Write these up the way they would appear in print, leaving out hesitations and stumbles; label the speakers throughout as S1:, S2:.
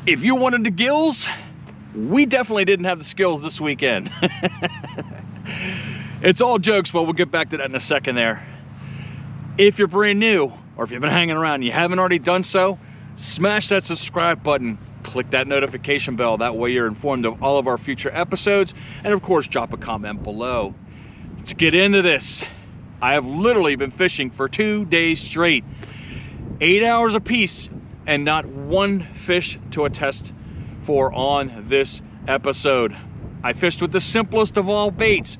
S1: If you wanted the gills, we definitely didn't have the skills this weekend. It's all jokes, but we'll get back to that in a second there. If you're brand new, or if you've been hanging around and you haven't already done so, smash that subscribe button, click that notification bell. That way you're informed of all of our future episodes. And of course, drop a comment below. Let's get into this. I have literally been fishing for 2 days straight, 8 hours apiece, and not one fish to attest for on this episode. I fished with the simplest of all baits,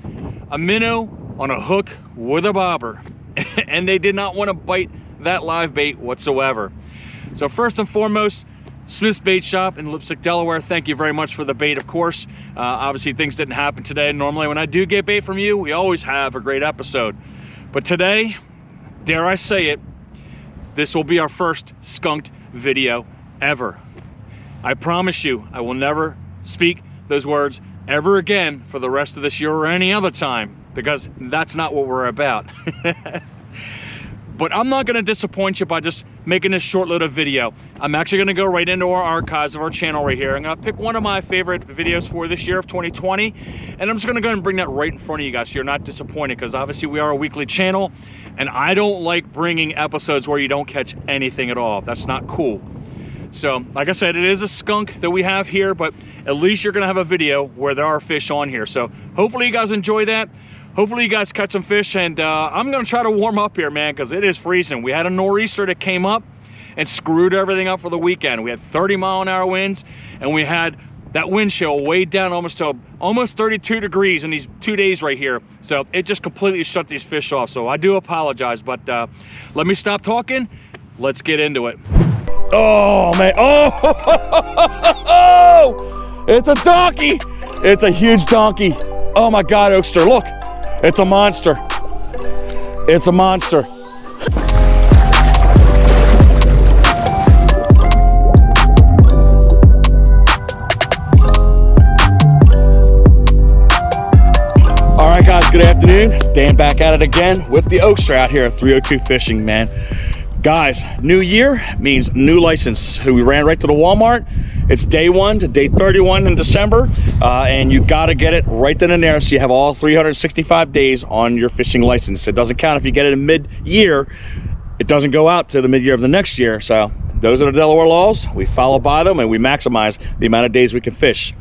S1: a minnow on a hook with a bobber, and they did not want to bite that live bait whatsoever. So first and foremost, Smith's Bait Shop in Lipstick, Delaware, thank you very much for the bait, of course. Obviously things didn't happen today. Normally when I do get bait from you, we always have a great episode. But today, dare I say it, this will be our first skunked video ever. I promise you, I will never speak those words ever again for the rest of this year or any other time, because that's not what we're about. But I'm not gonna disappoint you by just making this short little video. I'm actually gonna go right into our archives of our channel right here. I'm gonna pick one of my favorite videos for this year of 2020, and I'm just gonna go ahead and bring that right in front of you guys so you're not disappointed, because obviously we are a weekly channel, and I don't like bringing episodes where you don't catch anything at all. That's not cool. So, like I said, it is a skunk that we have here, but at least you're gonna have a video where there are fish on here. So hopefully you guys enjoy that. Hopefully you guys catch some fish, and I'm gonna try to warm up here, man, because it is freezing. We had a nor'easter that came up and screwed everything up for the weekend. We had 30-mile-an-hour winds, and we had that wind chill way down almost to almost 32 degrees in these 2 days right here. So it just completely shut these fish off. So I do apologize, but let me stop talking. Let's get into it. Oh, man. Oh, it's a donkey. It's a huge donkey. Oh my God, Oakster, look. It's a monster. It's a monster. All right, guys, good afternoon. Dan back at it again with the Oakster out here at 302 Fishing, man. Guys, new year means new license. So we ran right to the Walmart. It's day 1 to day 31 in December, and you gotta get it right then and there so you have all 365 days on your fishing license. It doesn't count if you get it in mid-year. It doesn't go out to the mid-year of the next year. So those are the Delaware laws. We follow by them, and we maximize the amount of days we can fish.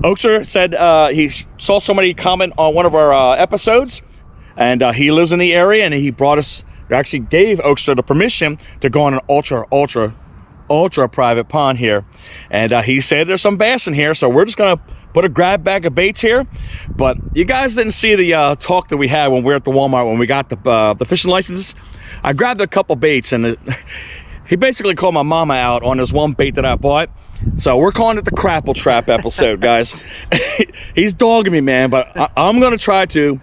S1: Oakster said he saw somebody comment on one of our episodes, and he lives in the area, and he brought us, actually gave Oakster the permission to go on an ultra private pond here, and he said there's some bass in here, so we're just gonna put a grab bag of baits here. But you guys didn't see the talk that we had when we were at the Walmart when we got the fishing licenses. I grabbed a couple baits, and he basically called my mama out on this one bait that I bought. So we're calling it the Crapple Trap episode, guys. He's dogging me, man, but I'm gonna try to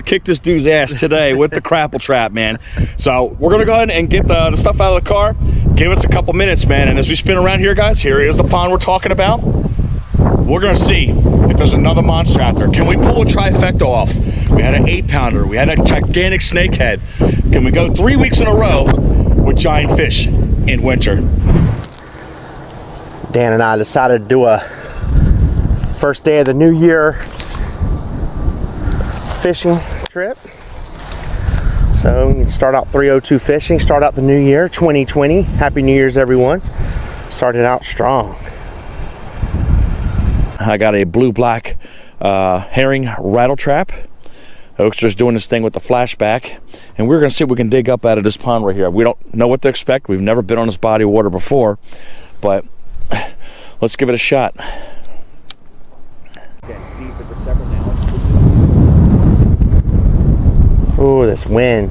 S1: kick this dude's ass today with the Crapple Trap, man. So we're gonna go ahead and get the stuff out of the car. Give us a couple minutes, man, and as we spin around here, guys, here is the pond we're talking about. We're gonna see if there's another monster out there. Can we pull a trifecta off? We had an 8-pounder, we had a gigantic snakehead. Can we go 3 weeks in a row with giant fish in winter?
S2: Dan and I decided to do a first day of the new year fishing trip. So we can start out 302 fishing, start out the new year 2020. Happy New Year's, everyone. Started out strong.
S1: I got a blue-black herring rattle trap. Oakster's doing this thing with the flashback, and we're gonna see what we can dig up out of this pond right here. We don't know what to expect. We've never been on this body of water before, but let's give it a shot.
S2: Oh, this wind.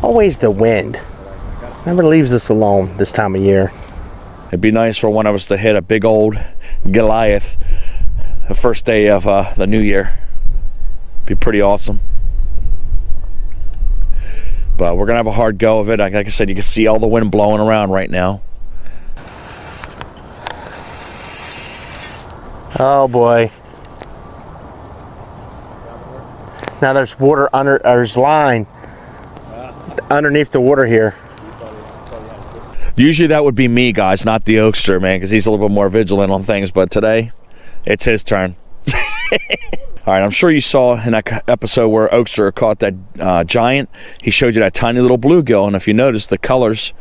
S2: Always the wind. Never leaves us alone this time of year.
S1: It'd be nice for one of us to hit a big old Goliath the first day of the new year. Be pretty awesome. But we're gonna have a hard go of it. Like I said, you can see all the wind blowing around right now.
S2: Oh boy. Now there's water there's line underneath the water here.
S1: Usually that would be me, guys, not the Oakster, man, because he's a little bit more vigilant on things, but today it's his turn. All right, I'm sure you saw in that episode where Oakster caught that giant. He showed you that tiny little bluegill, and if you notice, the colors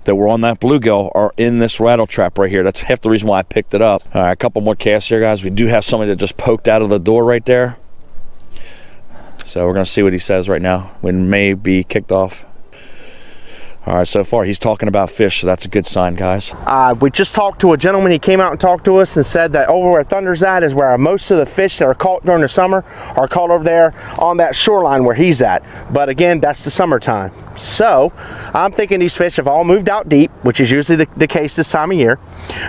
S1: that were on that bluegill are in this rattle trap right here. That's half the reason why I picked it up. All right, a couple more casts here, guys. We do have somebody that just poked out of the door right there. So we're going to see what he says right now. We may be kicked off. All right, so far he's talking about fish, so that's a good sign, guys.
S2: We just talked to a gentleman. He came out and talked to us and said that over where Thunder's at is where most of the fish that are caught during the summer are caught over there on that shoreline where he's at. But again, that's the summertime. So I'm thinking these fish have all moved out deep, which is usually the case this time of year.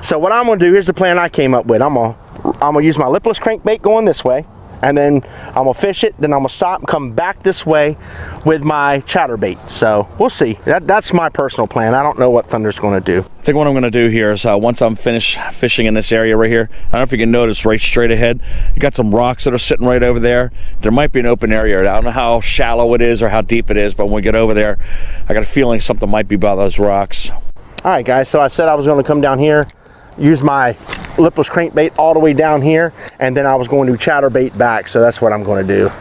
S2: So what I'm gonna do, here's the plan I came up with. I'm gonna use my lipless crankbait going this way, and then I'm gonna fish it, then I'm gonna stop and come back this way with my chatterbait. So we'll see. That's my personal plan. I don't know what Thunder's gonna do.
S1: I think what I'm gonna do here is once I'm finished fishing in this area right here, I don't know if you can notice right straight ahead, you got some rocks that are sitting right over there. There might be an open area. I don't know how shallow it is or how deep it is, but when we get over there, I got a feeling something might be by those rocks.
S2: All right, guys, so I said I was gonna come down here, use my lipless crankbait all the way down here, and then I was going to chatterbait back, so that's what I'm going to do.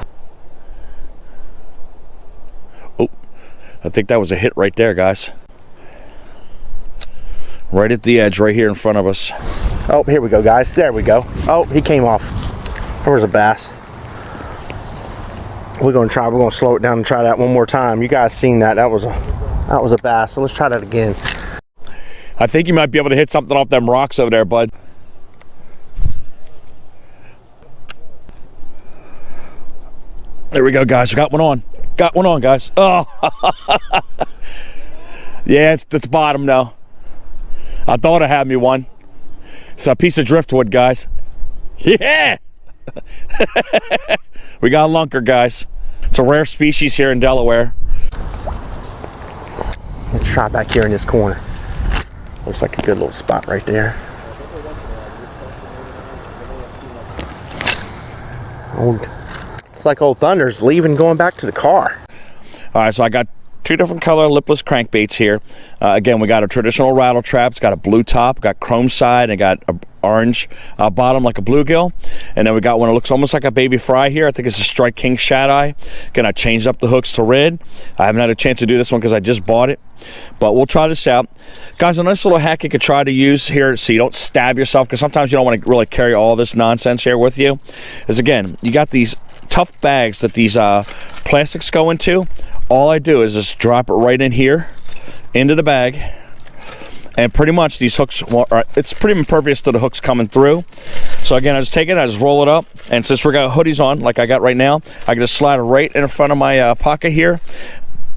S1: Oh, I think that was a hit right there, guys. Right at the edge, right here in front of us.
S2: Oh, here we go, guys. There we go. Oh, he came off. There was a bass. We're going to slow it down and try that one more time. You guys seen that? That was a bass, so let's try that again.
S1: I think you might be able to hit something off them rocks over there, bud. There we go, guys. We got one on. Got one on, guys. Oh. Yeah, it's the bottom now. I thought I had me one. It's a piece of driftwood, guys. Yeah! We got a lunker, guys. It's a rare species here in Delaware.
S2: Let's try back here in this corner. Looks like a good little spot right there. It's like old Thunder's leaving, going back to the car.
S1: All right, so I got two different color lipless crankbaits here. Again, we got a traditional rattle trap. It's got a blue top, got chrome side, and got a orange bottom like a bluegill. And then we got one that looks almost like a baby fry here. I think it's a Strike King shad eye. Again, I changed up the hooks to red. I haven't had a chance to do this one because I just bought it, but we'll try this out. Guys, a nice little hack you could try to use here so you don't stab yourself, because sometimes you don't want to really carry all this nonsense here with you, is again, you got these tough bags that these plastics go into. All I do is just drop it right in here into the bag, and pretty much these hooks, it's pretty impervious to the hooks coming through. So again, I just take it, I just roll it up, and since we got hoodies on like I got right now, I can just slide it right in front of my pocket here,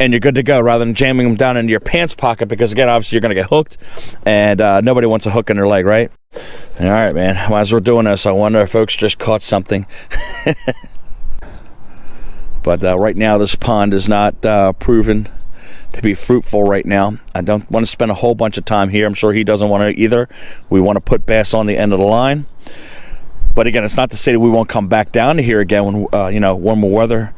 S1: and you're good to go, rather than jamming them down into your pants pocket, because again, obviously you're gonna get hooked, and nobody wants a hook in their leg, right? All right, man, as we're doing this, I wonder if folks just caught something. But right now this pond is not proven to be fruitful right now. I don't want to spend a whole bunch of time here. I'm sure he doesn't want to either. We want to put bass on the end of the line. But again, it's not to say that we won't come back down to here again when you know, warmer weather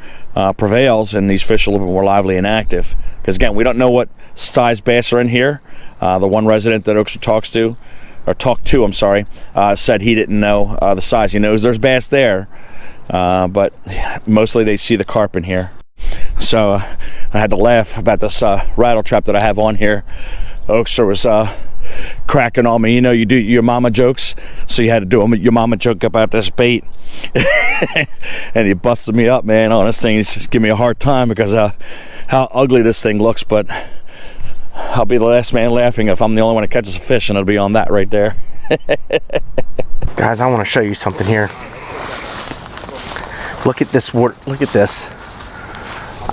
S1: prevails and these fish are a little bit more lively and active. Because again, we don't know what size bass are in here. The one resident that Oakster talked to, I'm sorry, said he didn't know the size. He knows there's bass there, but mostly they see the carp in here. So I had to laugh about this rattle trap that I have on here. Oakster was cracking on me. You know, you do your mama jokes, so you had to do your mama joke about this bait. And he busted me up, man, on this thing. He's giving me a hard time because how ugly this thing looks, but I'll be the last man laughing if I'm the only one that catches a fish, and it'll be on that right there.
S2: Guys, I want to show you something here. Look at this water. Look at this.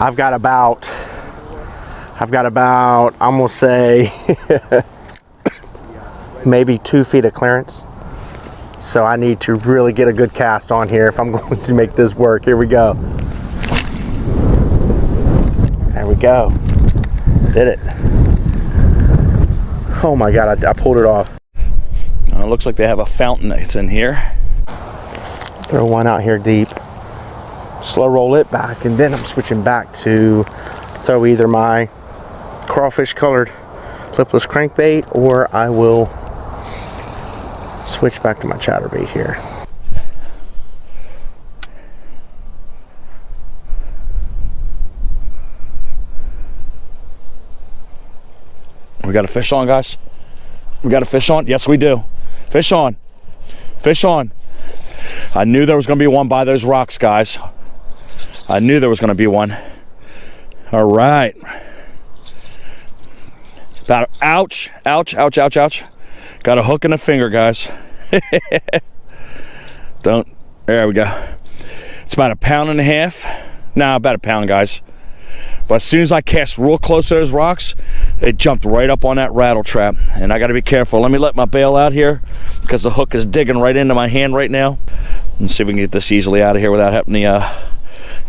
S2: I've got about I'm gonna say maybe 2 feet of clearance. So I need to really get a good cast on here if I'm going to make this work. Here we go. There we go. Did it. Oh my God, I pulled it off.
S1: It looks like they have a fountain that's in here.
S2: Throw one out here deep. Slow roll it back, and then I'm switching back to throw either my crawfish colored clipless crankbait, or I will switch back to my chatterbait here.
S1: We got a fish on, guys? We got a fish on? Yes, we do. Fish on. Fish on. I knew there was going to be one by those rocks, guys. I knew there was going to be one. All right. Ouch, ouch, ouch, ouch, ouch. Got a hook in the finger, guys. There we go. It's about 1.5 pounds. Nah, about 1 pound, guys. But as soon as I cast real close to those rocks, it jumped right up on that rattle trap. And I got to be careful. Let me let my bail out here because the hook is digging right into my hand right now. Let's see if we can get this easily out of here without having to,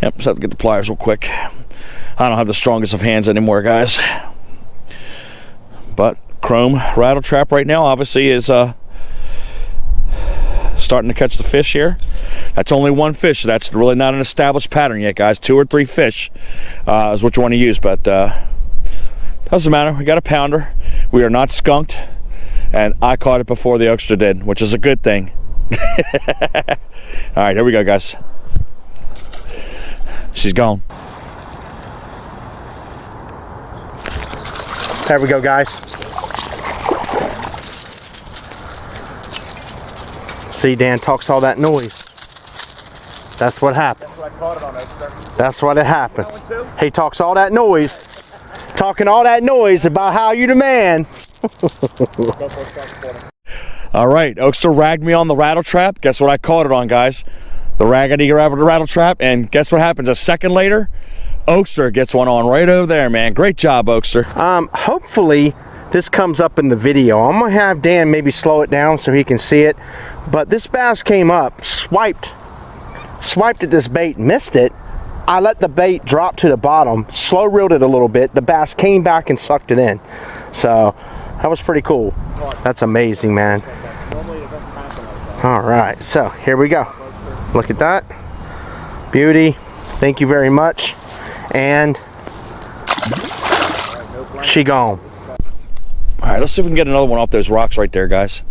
S1: just have to get the pliers real quick. I don't have the strongest of hands anymore, guys. But chrome rattle trap right now obviously is starting to catch the fish here. That's only one fish, so that's really not an established pattern yet, guys. 2 or 3 fish is what you want to use, but doesn't matter. We got a pounder. We are not skunked, and I caught it before the Oakster did, which is a good thing. All right, here we go, guys. She's gone.
S2: There we go, guys. See, Dan talks all that noise. That's what happens. That's what I caught it on, Oakster. That's what it happens. He talks all that noise, talking all that noise about how you the man.
S1: All right, Oakster ragged me on the rattle trap. Guess what I caught it on, guys? The raggedy rattle trap. And guess what happens? A second later, Oakster gets one on right over there, man. Great job, Oakster.
S2: Hopefully this comes up in the video. I'm gonna have Dan maybe slow it down so he can see it. But this bass came up, swiped at this bait, missed it. I let the bait drop to the bottom, slow reeled it a little bit. The bass came back and sucked it in. So that was pretty cool. That's amazing, man. All right, so here we go. Look at that. Beauty. Thank you very much. And she gone.
S1: All right, let's see if we can get another one off those rocks right there, guys.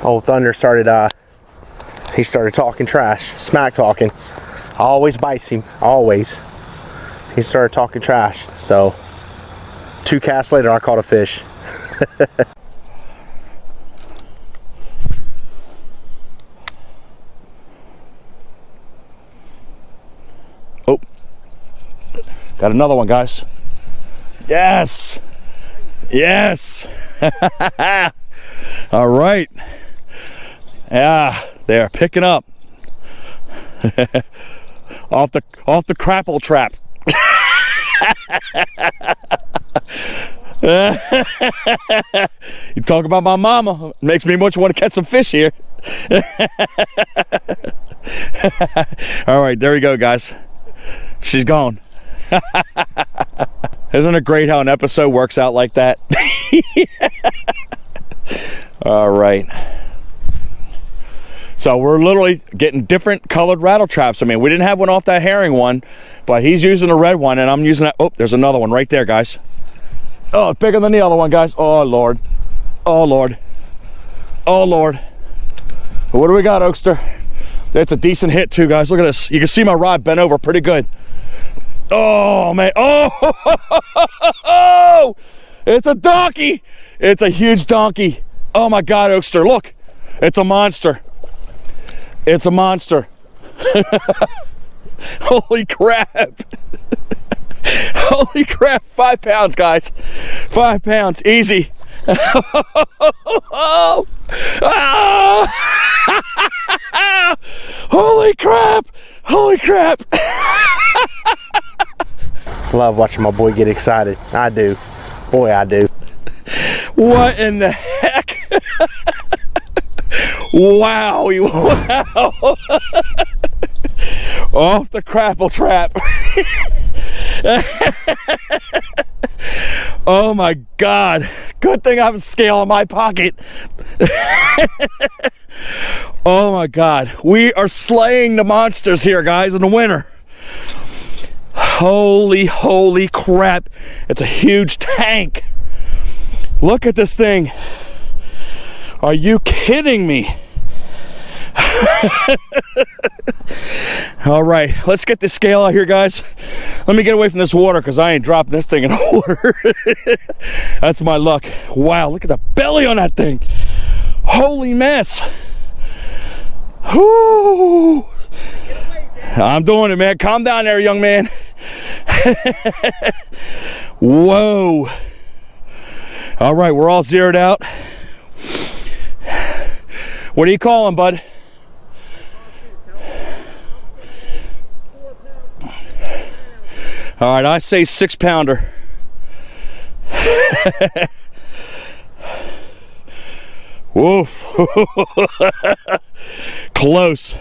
S2: Old Thunder started, he started talking trash, smack talking. I always bites him, always. He started talking trash, so 2 casts later I caught a fish.
S1: Oh, got another one, guys. Yes, yes. All right. Yeah, they are picking up. off the crapple trap. You talk about my mama, makes me much want to catch some fish here. All right, there we go, guys. She's gone. Isn't it great how an episode works out like that? All right. So we're literally getting different colored rattle traps. I mean, we didn't have one off that herring one, but he's using a red one and I'm using that. Oh, there's another one right there, guys. Oh, it's bigger than the other one, guys. Oh, Lord. Oh, Lord. Oh, Lord. What do we got, Oakster? That's a decent hit too, guys. Look at this. You can see my rod bent over pretty good. Oh, man. Oh, it's a donkey. It's a huge donkey. Oh my God, Oakster, look. It's a monster. It's a monster. Holy crap. Holy crap, 5 pounds, guys. 5 pounds, easy. Oh. Holy crap, holy crap.
S2: Love watching my boy get excited. I do. Boy, I do.
S1: What in the heck? Wow, wow. Off the crapple trap. Oh my God. Good thing I have a scale in my pocket. Oh my God. We are slaying the monsters here, guys, in the winter. Holy crap. It's a huge tank. Look at this thing. Are you kidding me? All right, let's get this scale out here, guys. Let me get away from this water because I ain't dropping this thing in the water. That's my luck. Wow, look at the belly on that thing. Holy mess. Whoo. I'm doing it, man. Calm down there, young man. Whoa. All right, we're all zeroed out. What are you calling, bud? All right, I say 6-pounder. Woof. Close.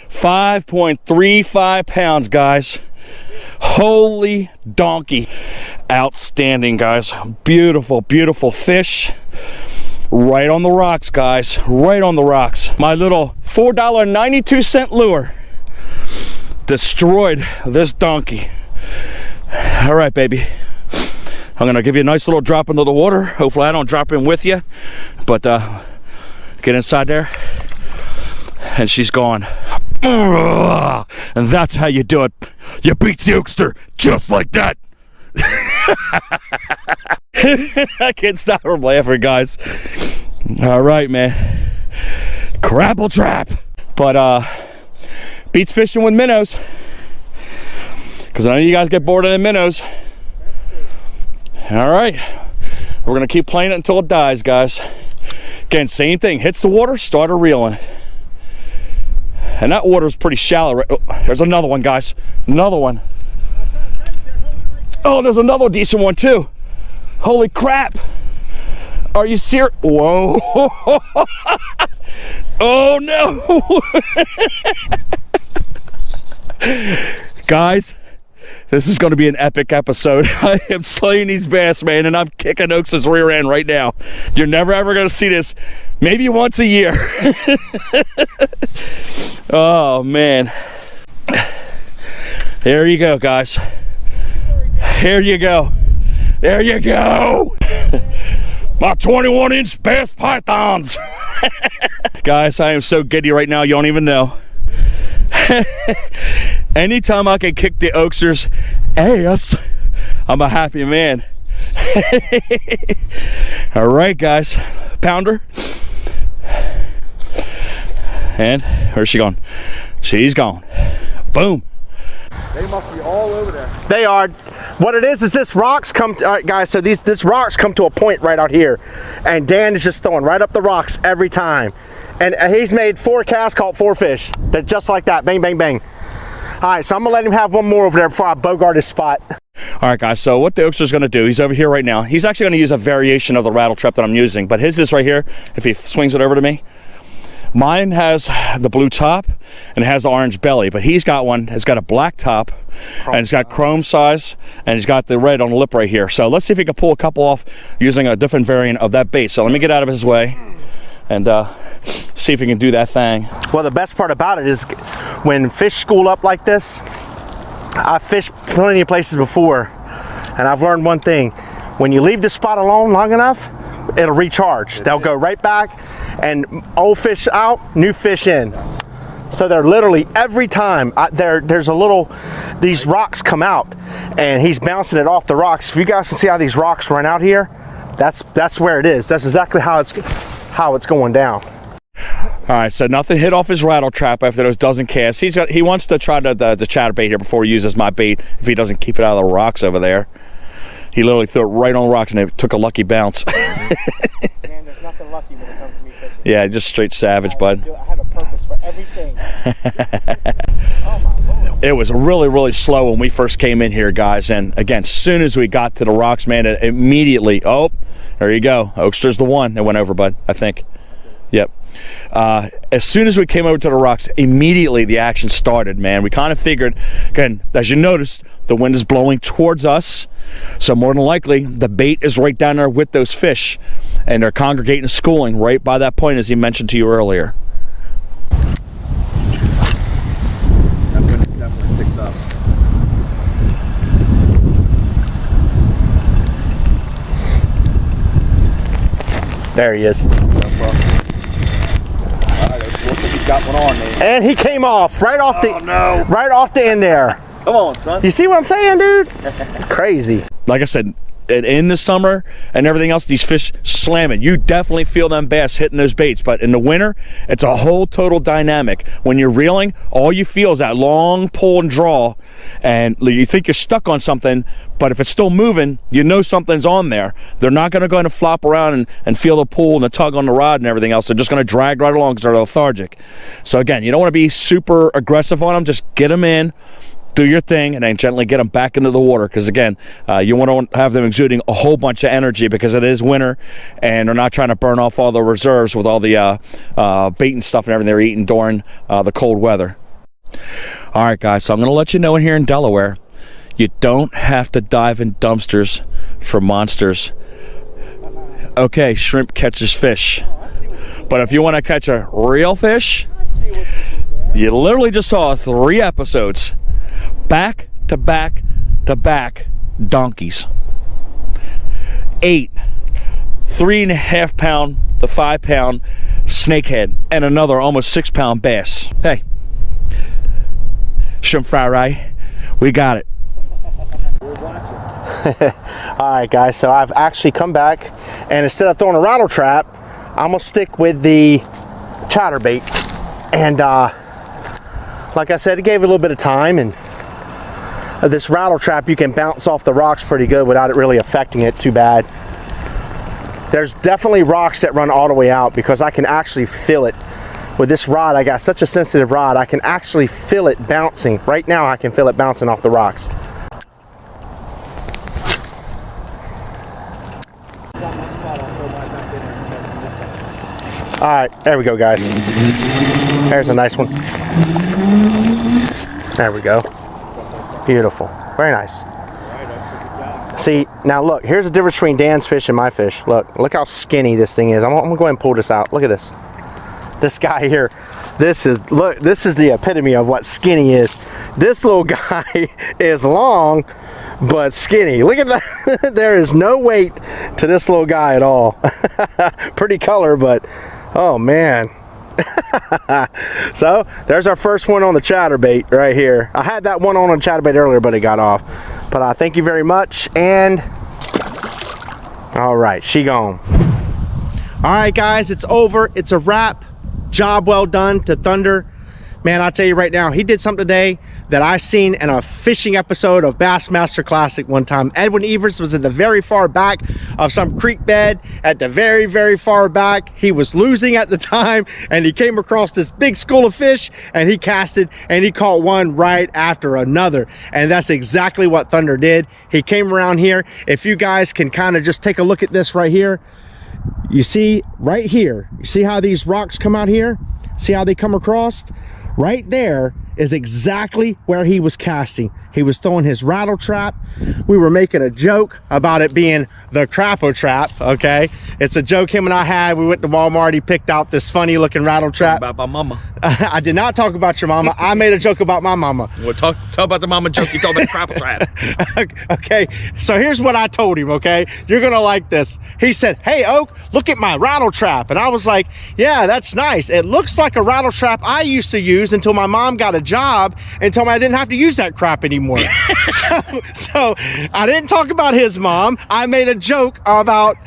S1: 5.35 pounds, guys. Holy donkey. Outstanding, guys. Beautiful, beautiful fish. Right on the rocks, guys. Right on the rocks. My little $4.92 lure destroyed this donkey. All right, baby. I'm gonna give you a nice little drop into the water. Hopefully I don't drop in with you, but get inside there. And she's gone. And that's how you do it. You beat the Oakster just like that. I can't stop from laughing, guys. All right, man. Crapple trap. But beats fishing with minnows, because I know you guys get bored of the minnows. All right, we're gonna keep playing it until it dies, guys. Again, same thing. Hits the water, started reeling. And that water is pretty shallow. Right? Oh, there's another one, guys. Another one. Oh, there's another decent one too. Holy crap. Are you serious? Whoa. Oh no. Guys, this is going to be an epic episode. I am slaying these bass, man, and I'm kicking Oakster's rear end right now. You're never ever going to see this. Maybe once a year. Oh, man. There you go, guys. Here you go. There you go. My 21-inch bass pythons. Guys, I am so giddy right now, you don't even know. Anytime I can kick the Oakster's ass, I'm a happy man. All right, guys. Pounder. And where's she gone? She's gone. Boom. They must be all over there.
S2: They are. What it is this rocks come to, all right, guys, so this rocks come to a point right out here, and Dan is just throwing right up the rocks every time. And he's made 4 casts, caught 4 fish. They're just like that, bang, bang, bang. All right, so I'm gonna let him have one more over there before I bogart his spot.
S1: All right, guys, so what the Oakster's gonna do, he's over here right now. He's actually gonna use a variation of the rattle trap that I'm using, but his is right here, if he swings it over to me. Mine has the blue top and it has the orange belly, but he's got one, it's got a black top and it's got chrome size and he's got the red on the lip right here. So let's see if he can pull a couple off using a different variant of that bait. So let me get out of his way and see if he can do that thing.
S2: Well, the best part about it is when fish school up like this, I've fished plenty of places before, and I've learned one thing. When you leave the spot alone long enough, it'll recharge. They'll go right back, and old fish out, new fish in. So they're literally, every time there's a little, these rocks come out, and he's bouncing it off the rocks. If you guys can see how these rocks run out here, that's where it is. That's exactly how it's going down.
S1: All right, so nothing hit off his rattle trap after those dozen casts. He wants to try the chatterbait here before he uses my bait if he doesn't keep it out of the rocks over there. He literally threw it right on the rocks and it took a lucky bounce.
S2: Man, there's nothing lucky when it comes to me fishing.
S1: Yeah, just straight savage, bud.
S2: I had a purpose for everything. Oh my Lord.
S1: It was really, really slow when we first came in here, guys. And again, as soon as we got to the rocks, man, it immediately, oh, there you go. Oakster's the one that went over, bud, I think. Yep. As soon as we came over to the rocks, immediately the action started, man. We kind of figured, again, as you noticed, the wind is blowing towards us, so more than likely the bait is right down there with those fish, and they're congregating schooling right by that point, as he mentioned to you earlier.
S3: Definitely picked up.
S2: There he is.
S3: Got one on me.
S2: And he came off right off right off the end there.
S3: Come on, son.
S2: You see what I'm saying, dude? Crazy.
S1: Like I said, in the summer and everything else, these fish slamming. You definitely feel them bass hitting those baits, but in the winter, it's a whole total dynamic. When you're reeling, all you feel is that long pull and draw, and you think you're stuck on something, but if it's still moving, you know something's on there. They're not going to go and flop around and feel the pull and the tug on the rod and everything else. They're just going to drag right along because they're lethargic. So again, you don't want to be super aggressive on them. Just get them in, do your thing, and then gently get them back into the water, because again, you want to have them exuding a whole bunch of energy because it is winter and they're not trying to burn off all the reserves with all the bait and stuff and everything they're eating during the cold weather. All right, guys, so I'm going to let you know in here in Delaware, you don't have to dive in dumpsters for monsters. Okay, shrimp catches fish, but if you want to catch a real fish, you literally just saw 3 episodes back to back to back donkeys. 8 3.5 pound to 5 pound snakehead and another almost 6 pound bass. Hey, shrimp fry, right? We got it.
S2: All right, guys, so I've actually come back, and instead of throwing a rattle trap, I'm gonna stick with the chatterbait. And like I said, it gave it a little bit of time, and this rattle trap, you can bounce off the rocks pretty good without it really affecting it too bad. There's definitely rocks that run all the way out, because I can actually feel it. With this rod, I got such a sensitive rod, I can actually feel it bouncing. Right now, I can feel it bouncing off the rocks. All right, there we go, guys. There's a nice one. There we go. Beautiful. Very nice. See, now look, here's the difference between Dan's fish and my fish. Look how skinny this thing is. I'm gonna go ahead and pull this out. Look at this. This guy here. This is the epitome of what skinny is. This little guy is long but skinny. Look at that. There is no weight to this little guy at all. Pretty color, but oh man. So there's our first one on the chatterbait right here. I had that one on a chatterbait earlier, but it got off. But thank you very much, and all right, she gone. All right, guys, it's over. It's a wrap. Job well done to Thunder. Man, I'll tell you right now, he did something today that I seen in a fishing episode of Bassmaster Classic one time. Edwin Evers was in the very far back of some creek bed at the very, very far back. He was losing at the time, and he came across this big school of fish, and he casted, and he caught one right after another. And that's exactly what Thunder did. He came around here. If you guys can kind of just take a look at this right here, you see right here, you see how these rocks come out here? See how they come across? Right there is exactly where he was casting. He was throwing his rattle trap. We were making a joke about it being the crapo trap, okay? It's a joke him and I had. We went to Walmart. He picked out this funny looking rattle trap.
S1: About my mama.
S2: I did not talk about your mama. I made a joke about my mama.
S1: Well, talk about the mama joke. You talk about the crapo trap.
S2: Okay, so here's what I told him, okay? You're gonna like this. He said, hey, Oak, look at my rattle trap. And I was like, yeah, that's nice. It looks like a rattle trap I used to use until my mom got a job and told me I didn't have to use that crap anymore. so I didn't talk about his mom. I made a joke about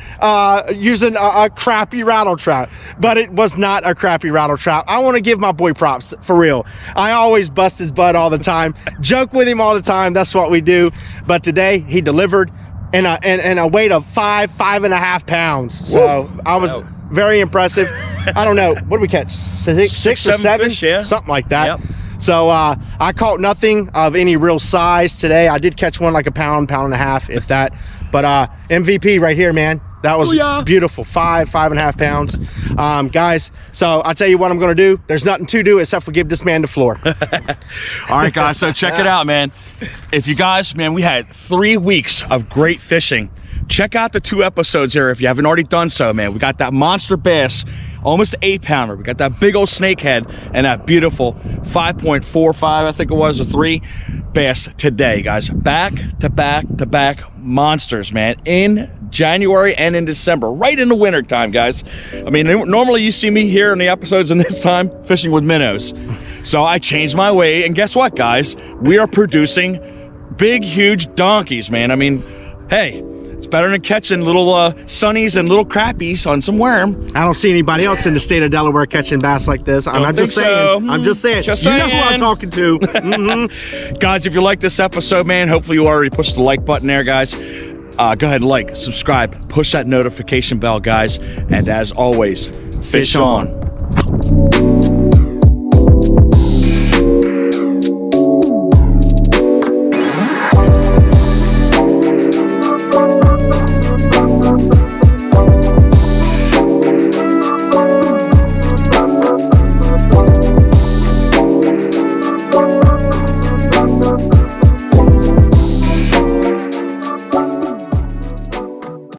S2: using a crappy rattle trap, but it was not a crappy rattle trap. I want to give my boy props, for real. I always bust his butt all the time, joke with him all the time. That's what we do. But today he delivered in a weight of 5.5 pounds. So whoa. I was very impressive. I don't know, what did we catch? Six or seven fish, yeah, something like that. Yep. So I caught nothing of any real size today. I did catch one like a pound and a half, if that. But MVP right here, man. That was beautiful. 5.5 pounds. Guys, so I'll tell you what I'm going to do. There's nothing to do except for give this man the floor.
S1: All right, guys, so check it out, man. If you guys, man, we had 3 weeks of great fishing. check out the 2 episodes here if you haven't already done so, man. We got that monster bass, almost 8-pounder. We got that big old snakehead and that beautiful 5.45, I think it was, or 3 bass today, guys. Back to back to back monsters, man, in January and in December, right in the winter time, guys. I mean, normally you see me here in the episodes, and this time fishing with minnows. So I changed my way, and guess what, guys? We are producing big, huge donkeys, man. I mean, hey, it's better than catching little sunnies and little crappies on some worm.
S2: I don't see anybody else in the state of Delaware catching bass like this. I'm just saying.
S1: So.
S2: I'm just saying.
S1: Just
S2: you know
S1: saying.
S2: who I'm talking to.
S1: Guys, if you like this episode, man, hopefully you already pushed the like button there, guys. Go ahead and like, subscribe, push that notification bell, guys. And as always, fish on.